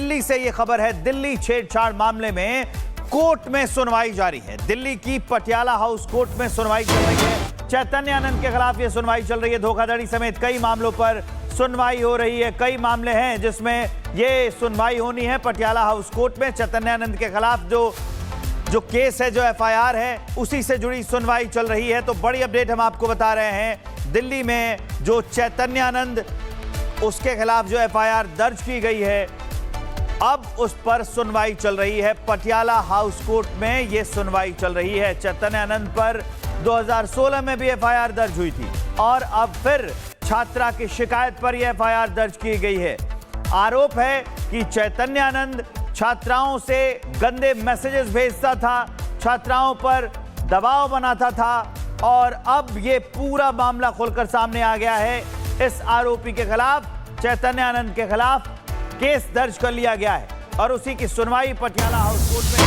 दिल्ली से ये खबर है। दिल्ली छेड़छाड़ मामले में कोर्ट में सुनवाई जारी है। दिल्ली की पटियाला हाउस कोर्ट में सुनवाई चल रही है। चैतन्य आनंद के खिलाफ ये सुनवाई चल रही है। धोखाधड़ी समेत कई मामलों पर सुनवाई हो रही है। कई मामले हैं जिसमें ये सुनवाई होनी है पटियाला हाउस कोर्ट में। चैतन्य आनंद के खिलाफ जो केस है, जो एफआईआर है, उसी से जुड़ी सुनवाई चल रही है। तो बड़ी अपडेट हम आपको बता रहे हैं। दिल्ली में जो चैतन्य आनंद, उसके खिलाफ जो एफआईआर दर्ज की गई है, अब उस पर सुनवाई चल रही है। पटियाला हाउस कोर्ट में यह सुनवाई चल रही है। चैतन्य आनंद पर 2016 में भी एफआईआर दर्ज हुई थी और अब फिर छात्रा की शिकायत पर यह एफआईआर दर्ज की गई है। आरोप है कि चैतन्य आनंद छात्राओं से गंदे मैसेजेस भेजता था, छात्राओं पर दबाव बनाता था और अब यह पूरा मामला खुलकर सामने आ गया है। इस आरोपी के खिलाफ, चैतन्य आनंद के खिलाफ केस दर्ज कर लिया गया है और उसी की सुनवाई पटियाला हाउस कोर्ट में।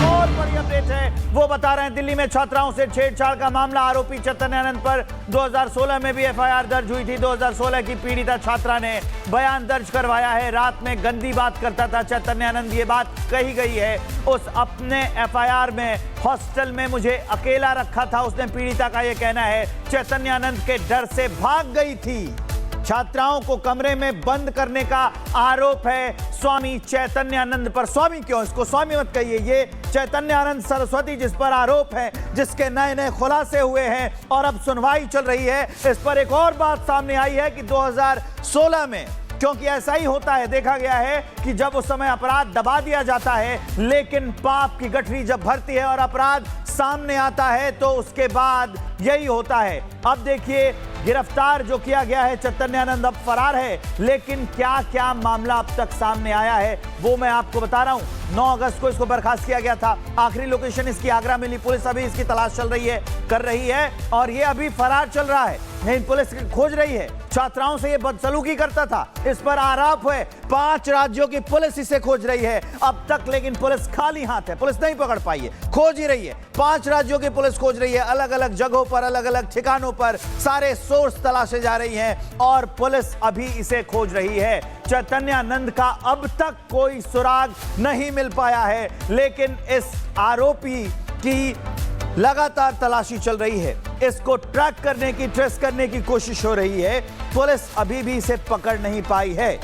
और बड़ी अपडेट है, वो बता रहे हैं दिल्ली में छात्राओं से छेड़छाड़ का मामला। आरोपी चैतन्य आनंद पर 2016 में भी एफआईआर दर्ज हुई थी। 2016 की पीड़िता छात्रा ने बयान दर्ज करवाया है। रात में गंदी बात करता था चैतन्य आनंद, ये बात कही गई है। उस अपने एफआईआर में हॉस्टल में मुझे अकेला रखा था, उसने पीड़िता का यह कहना है। चैतन्य आनंद के डर से भाग गई थी। छात्राओं को कमरे में बंद करने का आरोप है स्वामी चैतन्य आनंद पर। स्वामी क्यों, इसको स्वामी मत कहिए। ये चैतन्य आनंद सरस्वती जिस पर आरोप है, जिसके नए नए खुलासे हुए हैं और अब सुनवाई चल रही है। इस पर एक और बात सामने आई है कि 2016 में, क्योंकि ऐसा ही होता है, देखा गया है कि जब उस समय अपराध दबा दिया जाता है, लेकिन पाप की गठरी जब भरती है और अपराध सामने आता है तो उसके बाद यही होता है। अब देखिए, गिरफ्तार जो किया गया है चैतन्य आनंद अब फरार है, लेकिन क्या क्या मामला अब तक सामने आया है वो मैं आपको बता रहा हूं। 9 अगस्त को इसको बर्खास्त किया गया था। आखिरी लोकेशन इसकी आगरा मिली। पुलिस अभी इसकी तलाश कर रही है और ये अभी फरार चल रहा है। नहीं, पुलिस खोज रही है। छात्राओं से ये बदसलूकी करता था, इस पर आरोप है। 5 राज्यों की पुलिस इसे खोज रही है अब तक, लेकिन पुलिस खाली हाथ है। पुलिस नहीं पकड़ पाई है, खोज ही रही है। 5 राज्यों की पुलिस खोज रही है, अलग अलग जगहों पर, अलग अलग ठिकानों पर सारे सोर्स तलाशे जा रही हैं और पुलिस अभी इसे खोज रही है। चैतन्य आनंद का अब तक कोई सुराग नहीं मिल पाया है, लेकिन इस आरोपी की लगातार तलाशी चल रही है। इसको ट्रैक करने की, ट्रेस करने की कोशिश हो रही है। पुलिस अभी भी इसे पकड़ नहीं पाई है।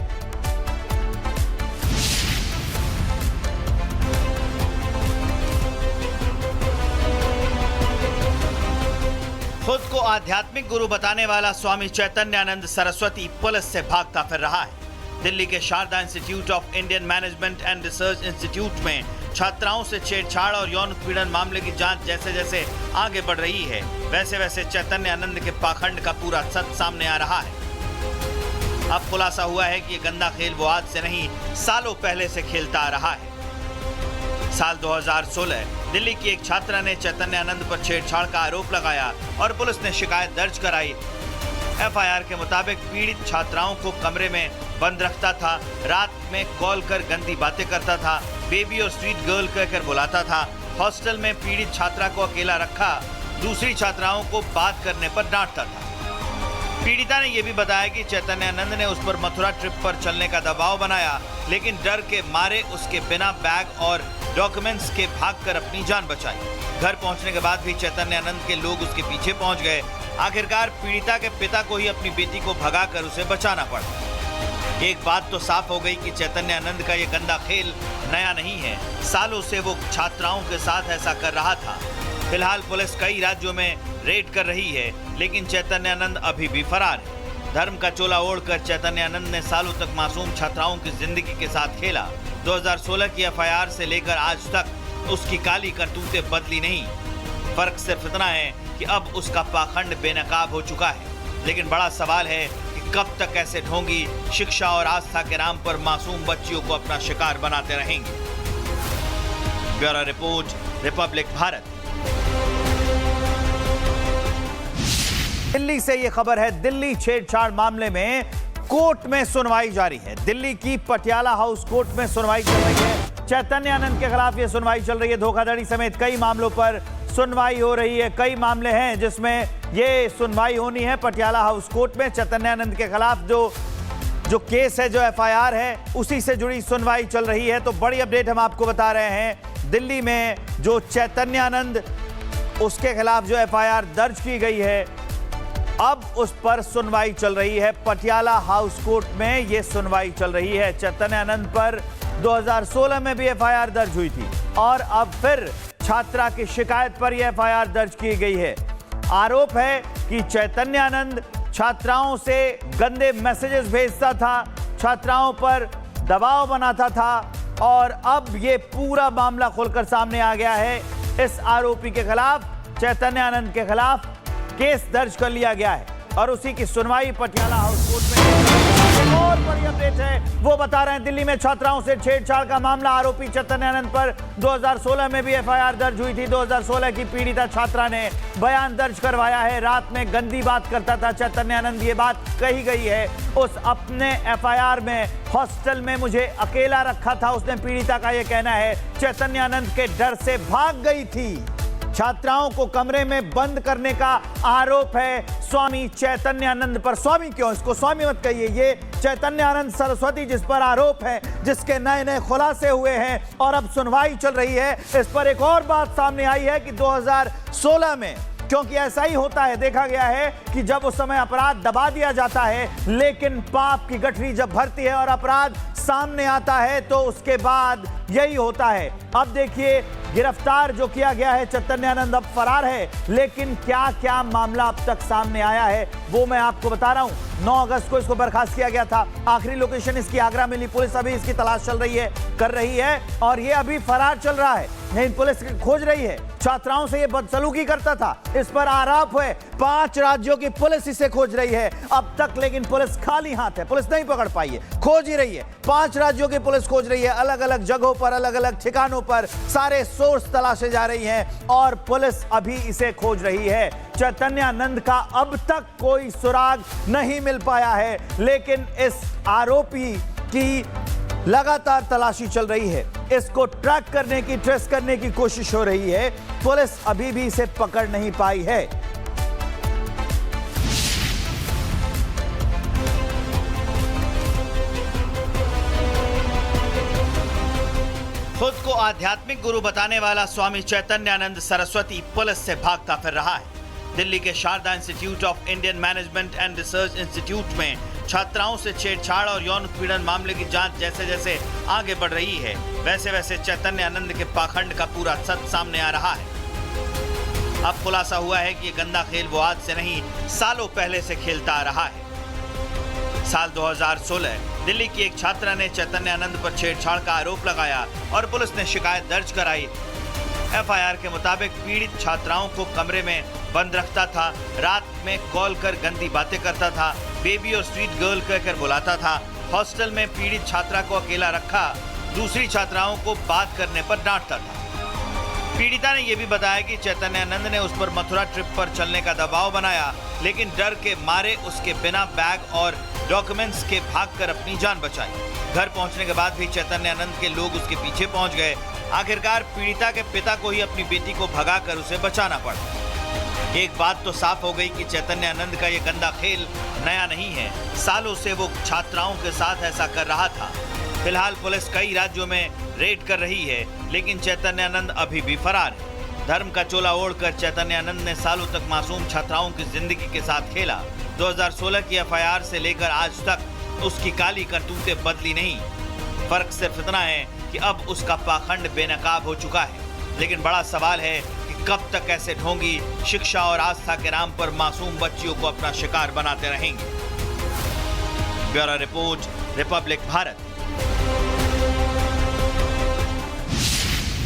खुद को आध्यात्मिक गुरु बताने वाला स्वामी चैतन्य आनंद सरस्वती पुलिस से भागता फिर रहा है। दिल्ली के Sharda institute of Indian management and research institute में छात्राओं से छेड़छाड़ और यौन उत्पीड़न मामले की जांच जैसे जैसे आगे बढ़ रही है, वैसे वैसे चैतन्य आनंद के पाखंड का पूरा सच सामने आ रहा है। अब खुलासा हुआ है कि ये गंदा खेल वो आज से नहीं, सालों पहले से खेलता आ रहा है। साल 2016 दिल्ली की एक छात्रा ने चैतन्य आनंद पर छेड़छाड़ का आरोप लगाया और पुलिस ने शिकायत दर्ज कराई। एफआईआर के मुताबिक पीड़ित छात्राओं को कमरे में बंद रखता था, रात में कॉल कर गंदी बातें करता था, बेबी और स्वीट गर्ल कहकर बुलाता था। हॉस्टल में पीड़ित छात्रा को अकेला रखा, दूसरी छात्राओं को बात करने पर डांटता था। पीड़िता ने यह भी बताया कि चैतन्य आनंद ने उस पर मथुरा ट्रिप पर चलने का दबाव बनाया, लेकिन डर के मारे उसके बिना बैग और डॉक्यूमेंट्स के भागकर अपनी जान बचाई। घर पहुंचने के बाद भी चैतन्य आनंद के लोग उसके पीछे पहुंच गए। आखिरकार पीड़िता के पिता को ही अपनी बेटी को भगाकर उसे बचाना पड़ा। एक बात तो साफ हो गई कि चैतन्य आनंद का ये गंदा खेल नया नहीं है। सालों से वो छात्राओं के साथ ऐसा कर रहा था। फिलहाल पुलिस कई राज्यों में रेड कर रही है, लेकिन चैतन्य आनंद अभी भी फरार है। धर्म का चोला ओढ़कर चैतन्य आनंद ने सालों तक मासूम छात्राओं की जिंदगी के साथ खेला। 2016 की एफआईआर से लेकर आज तक उसकी काली करतूतें बदली नहीं। फर्क सिर्फ इतना है कि अब उसका पाखंड बेनकाब हो चुका है। लेकिन बड़ा सवाल है कि कब तक ऐसे ढोंगी शिक्षा और आस्था के नाम पर मासूम बच्चियों को अपना शिकार बनाते रहेंगे। Bureau report, Republic Bharat. Delhi से यह खबर है। दिल्ली छेड़छाड़ मामले में कोर्ट में सुनवाई जारी है। दिल्ली की पटियाला हाउस कोर्ट में सुनवाई चल रही है। चैतन्य आनंद के खिलाफ यह सुनवाई चल रही है। धोखाधड़ी समेत कई मामलों पर सुनवाई हो रही है। कई मामले हैं जिसमें यह सुनवाई होनी है पटियाला हाउस कोर्ट में। चैतन्य आनंद के खिलाफ जो केस है, जो एफआईआर है, उसी से जुड़ी सुनवाई चल रही है। तो बड़ी अपडेट हम आपको बता रहे हैं। दिल्ली में जो चैतन्यानंद, उसके खिलाफ जो एफआईआर दर्ज की गई है, अब उस पर सुनवाई चल रही है। पटियाला हाउस कोर्ट में यह सुनवाई चल रही है। चैतन्यानंद पर 2016 में भी एफआईआर दर्ज हुई थी और अब फिर छात्रा की शिकायत पर यह एफआईआर दर्ज की गई है। आरोप है कि चैतन्यानंद छात्राओं से गंदे मैसेजेस भेजता था, छात्राओं पर दबाव बनाता था और अब यह पूरा मामला खुलकर सामने आ गया है। इस आरोपी के खिलाफ, चैतन्यानंद के खिलाफ केस दर्ज कर लिया गया है और उसी की सुनवाई पटियाला हाउस कोर्ट में। और बड़ी अपडेट है, वो बता रहे हैं, दिल्ली में छात्राओं से छेड़छाड़ का मामला। आरोपी चैतन्यानंद पर 2016 में भी एफआईआर दर्ज हुई थी। 2016 की पीड़िता छात्रा ने बयान दर्ज करवाया है। रात में गंदी बात करता था चैतन्यानंद, ये बात कही गई है उस अपने एफआईआर में। हॉस्टल में मुझे अकेला रखा था, उसने पीड़िता का यह कहना है। चैतन्यानंद के डर से भाग गई थी। छात्राओं को कमरे में बंद करने का आरोप है स्वामी चैतन्यानंद पर। स्वामी क्यों, इसको स्वामी मत कहिए, ये चैतन्यानंद सरस्वती जिस पर आरोप है, जिसके नए नए खुलासे हुए हैं और अब सुनवाई चल रही है। इस पर एक और बात सामने आई है कि 2016 में, क्योंकि ऐसा ही होता है, देखा गया है कि जब उस समय अपराध दबा दिया जाता है, लेकिन पाप की गठरी जब भरती है और अपराध सामने आता है तो उसके बाद यही होता है। अब देखिए, गिरफ्तार जो किया गया है चैतन्यानंद अब फरार है, लेकिन क्या क्या मामला अब तक सामने आया है वो मैं आपको बता रहा हूं। 9 अगस्त को इसको बर्खास्त किया गया था। आखिरी लोकेशन इसकी आगरा मिली। पुलिस अभी इसकी तलाश कर रही है और ये अभी फरार चल रहा है, लेकिन पुलिस खोज रही है। छात्राओं से ये बदसलूकी करता था, इस पर आरोप है। 5 राज्यों की पुलिस इसे खोज रही है अब तक, लेकिन पुलिस खाली हाथ है, पुलिस नहीं पकड़ पाई है, खोज ही रही है। 5 राज्यों की पुलिस खोज रही है, अलग अलग जगहों पर, अलग अलग ठिकानों पर सारे सोर्स तलाशे जा रही हैं और पुलिस अभी इसे खोज रही है। चैतन्यानंद का अब तक कोई सुराग नहीं मिल पाया है, लेकिन इस आरोपी की लगातार तलाशी चल रही है। इसको ट्रैक करने की, ट्रेस करने की कोशिश हो रही है। पुलिस अभी भी इसे पकड़ नहीं पाई है। खुद को आध्यात्मिक गुरु बताने वाला स्वामी चैतन्यानंद सरस्वती पुलिस से भागता फिर रहा है। दिल्ली के Sharda institute of Indian management and research institute में छात्राओं से छेड़छाड़ और यौन उत्पीड़न मामले की जांच जैसे जैसे आगे बढ़ रही है, वैसे वैसे चैतन्यानंद के पाखंड का पूरा सच सामने आ रहा है। अब खुलासा हुआ है कि ये गंदा खेल वो आज से नहीं, सालों पहले से खेलता आ रहा है। साल 2016 दिल्ली की एक छात्रा ने चैतन्यानंद पर छेड़छाड़ का आरोप लगाया और पुलिस ने शिकायत दर्ज कराई। एफआईआर के मुताबिक पीड़ित छात्राओं को कमरे में बंद रखता था, रात में कॉल कर गंदी बातें करता था, बेबी और स्वीट गर्ल कहकर बुलाता था। हॉस्टल में पीड़ित छात्रा को अकेला रखा, दूसरी छात्राओं को बात करने पर डांटता था। पीड़िता ने यह भी बताया कि चैतन्यानंद ने उस पर मथुरा ट्रिप पर चलने का दबाव बनाया, लेकिन डर के मारे उसके बिना बैग और डॉक्यूमेंट्स के भागकर अपनी जान बचाई। घर पहुंचने के बाद भी चैतन्यानंद के लोग उसके पीछे पहुंच गए। आखिरकार पीड़िता के पिता को ही अपनी बेटी को भगाकर उसे बचाना पड़ा। एक बात तो साफ हो गई कि चैतन्यानंद का यह गंदा खेल नया नहीं है, सालों से वो छात्राओं के साथ ऐसा कर रहा था। फिलहाल पुलिस कई राज्यों में रेड कर रही है, लेकिन चैतन्यानंद अभी भी फरार है। धर्म का चोला ओढ़कर चैतन्यानंद ने सालों तक मासूम छात्राओं की जिंदगी के साथ खेला। 2016 की एफआईआर से लेकर आज तक उसकी काली करतूतें बदली नहीं। फर्क सिर्फ इतना है कि अब उसका पाखंड बेनकाब हो चुका है, लेकिन बड़ा सवाल है कि कब तक ऐसे ढोंगी शिक्षा और आस्था के नाम पर मासूम बच्चियों को अपना शिकार बनाते रहेंगे। Bureau report, Republic Bharat.